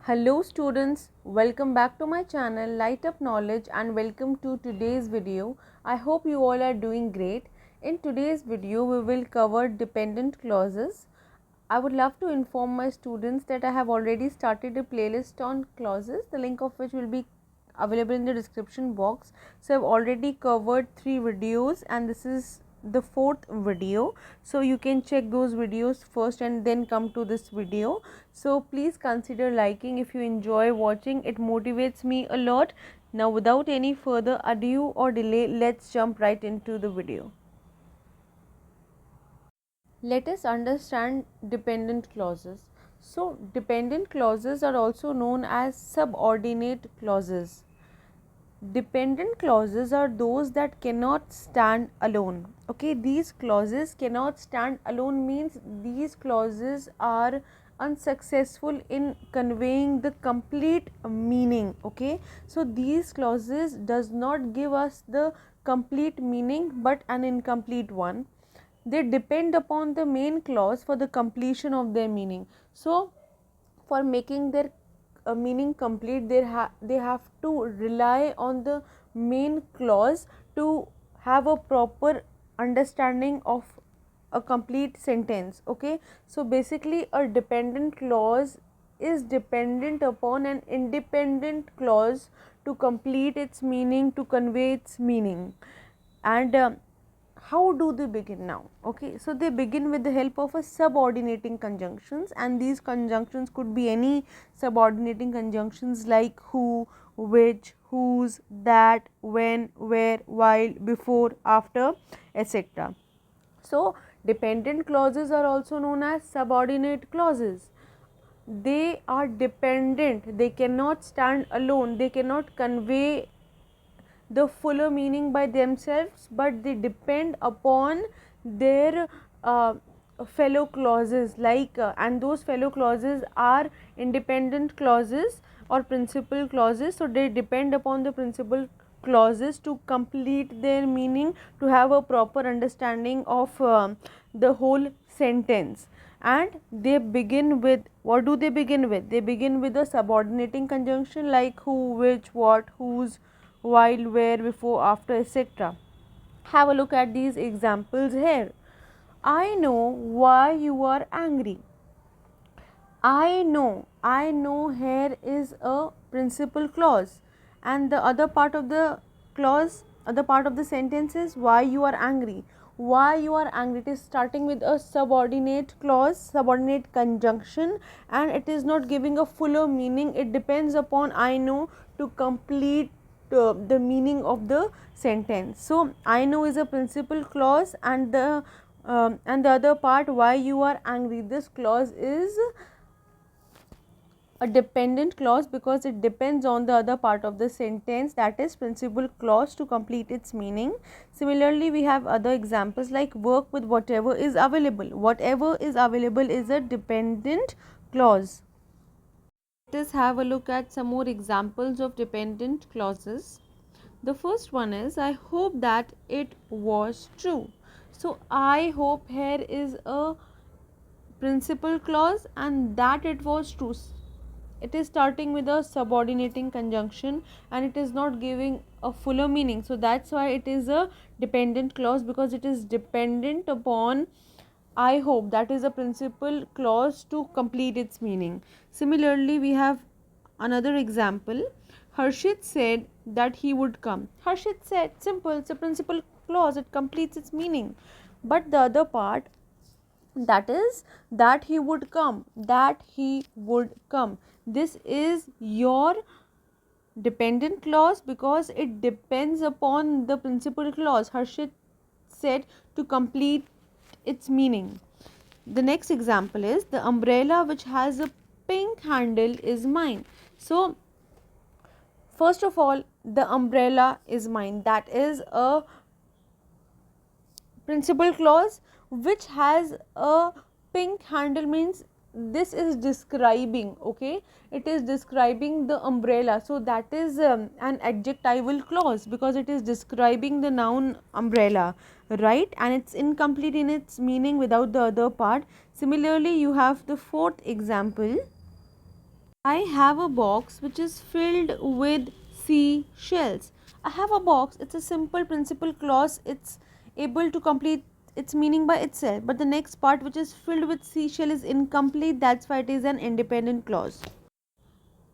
Hello students, welcome back to my channel Lightup Knowledge and welcome to today's video. I hope you all are doing great. In today's video we will cover dependent clauses. I would love to inform my students that I have already started a playlist on clauses, the link of which will be available in the description box. So I have already covered 3 videos and this is the 4th video, so you can check those videos first and then come to this video. So please consider liking if you enjoy watching, it motivates me a lot. Now without any further ado or delay, let's jump right into the video. Let us understand dependent clauses. So dependent clauses are also known as subordinate clauses. Dependent clauses are those that cannot stand alone. Okay, these clauses cannot stand alone means these clauses are unsuccessful in conveying the complete meaning. Okay, so these clauses does not give us the complete meaning but an incomplete one. They depend upon the main clause for the completion of their meaning. So for making their meaning complete, they have to rely on the main clause to have a proper understanding of a complete sentence. Okay, so basically a dependent clause is dependent upon an independent clause to complete its meaning, to convey its meaning. And how do they begin now? Okay, so they begin with the help of a subordinating conjunctions, and these conjunctions could be any subordinating conjunctions like who, which, whose, that, when, where, while, before, after, etc. So dependent clauses are also known as subordinate clauses. They are dependent, they cannot stand alone, they cannot convey the fuller meaning by themselves, but they depend upon their fellow clauses, like and those fellow clauses are independent clauses or principal clauses. So they depend upon the principal clauses to complete their meaning, to have a proper understanding of the whole sentence. And they begin with, what do they begin with? They begin with a subordinating conjunction like who, which, what, whose, while, where, before, after, etc. Have a look at these examples here. I know why you are angry. I know here is a principal clause, and the other part of the clause, other part of the sentence is why you are angry. Why you are angry, it is starting with a subordinate clause, subordinate conjunction, and it is not giving a fuller meaning. It depends upon I know to complete the meaning of the sentence. So I know is a principal clause, and the other part why you are angry, this clause is a dependent clause because it depends on the other part of the sentence, that is principal clause, to complete its meaning. Similarly, we have other examples like work with whatever is available. Whatever is available is a dependent clause. Let us have a look at some more examples of dependent clauses. The first one is I hope that it was true. So I hope here is a principal clause and that it was true. It is starting with a subordinating conjunction and it is not giving a fuller meaning. So that's why it is a dependent clause, because it is dependent upon I hope, that is a principal clause, to complete its meaning. Similarly, we have another example. Harshit said that he would come. Harshit said, simple, it's a principal clause, it completes its meaning. But the other part, that is that he would come, that he would come, this is your dependent clause because it depends upon the principal clause Harshit said to complete its meaning. The next example is the umbrella which has a pink handle is mine. So first of all, the umbrella is mine, that is a principal clause which has a pink handle, means this is describing, okay, it is describing the umbrella. So that is an adjectival clause because it is describing the noun umbrella, right, and it's incomplete in its meaning without the other part. Similarly, you have the 4th example. I have a box which is filled with seashells. I have a box, it's a simple principal clause, it's able to complete its meaning by itself, but the next part which is filled with seashell is incomplete, that's why it is an independent clause.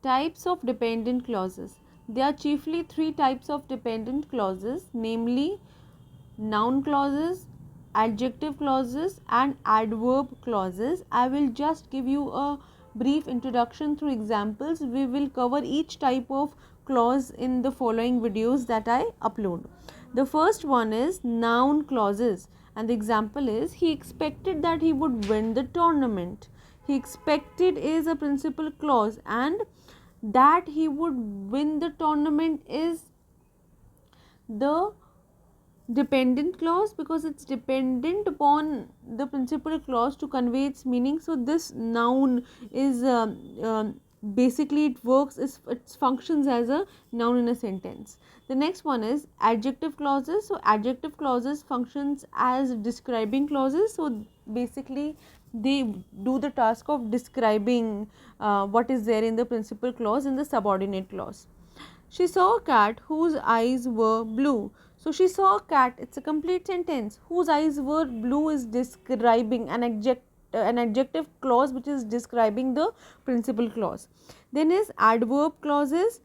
Types of dependent clauses. There are chiefly three types of dependent clauses, namely noun clauses, adjective clauses, and adverb clauses. I will just give you a brief introduction through examples. We will cover each type of clause in the following videos that I upload. The first one is noun clauses, and the example is he expected that he would win the tournament. He expected is a principal clause, and that he would win the tournament is the dependent clause because it's dependent upon the principal clause to convey its meaning. So this noun is basically it works, it functions as a noun in a sentence. The next one is adjective clauses. So adjective clauses functions as describing clauses. So basically they do the task of describing what is there in the principal clause in the subordinate clause. She saw a cat whose eyes were blue. So she saw a cat, it's a complete sentence. Whose eyes were blue is describing an adjective clause which is describing the principal clause. Then is adverb clauses.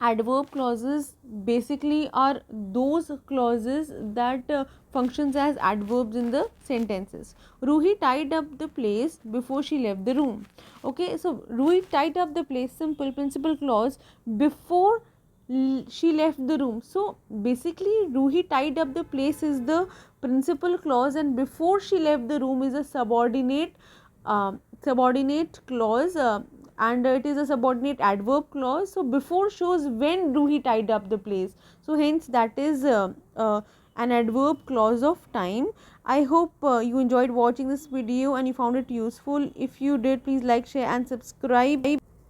Adverb clauses basically are those clauses that functions as adverbs in the sentences. Ruhi tied up the place before she left the room. Okay, so Ruhi tied up the place, simple principal clause, before she left the room. So basically Ruhi tied up the place is the principal clause, and before she left the room is a subordinate clause, and it is a subordinate adverb clause. So before shows when Ruhi tied up the place, so hence that is an adverb clause of time. I hope you enjoyed watching this video and you found it useful. If you did, please like, share and subscribe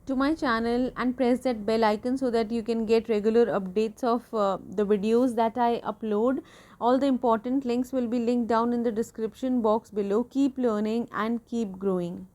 to my channel and press that bell icon so that you can get regular updates of the videos that I upload. All the important links will be linked down in the description box below. Keep learning and keep growing.